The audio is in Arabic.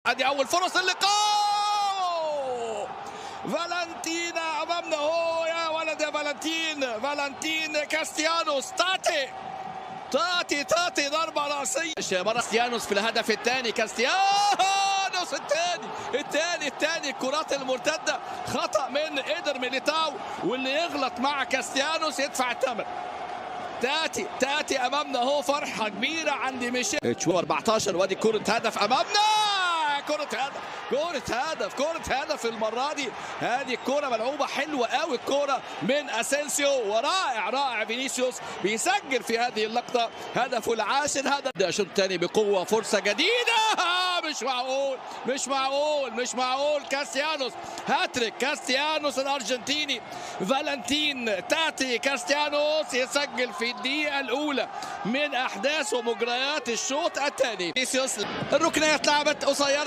ادي اول فرص اللقاء. فالنتينا امامنا اهو يا ولد يا فالنتين كاستيانوس. تاتي ضربه راسيه مره كاستيانوس في الهدف الثاني. كاستيانوس الثاني الكرات المرتده خطا من إيدر ميليتاو، واللي يغلط مع كاستيانوس يدفع الثمن. تاتي امامنا اهو، فرحه كبيره عند ميشيل تشو 14. وادي كره هدف امامنا، كرة هدف المرة دي. هذه الكرة ملعوبة حلوة قوي، الكرة من اسينسيو، ورائع فينيسيوس بيسجل في هذه اللقطة هدفه العاشر. هذا شوط تاني بقوة، فرصة جديدة. مش معقول كاستيانوس، هاتريك كاستيانوس الارجنتيني. فالنتين تاتي كاستيانوس يسجل في الدقيقة الأولى من أحداث ومجريات الشوط الثاني. فينيسيوس، الركنية اتلعبت قصيرة.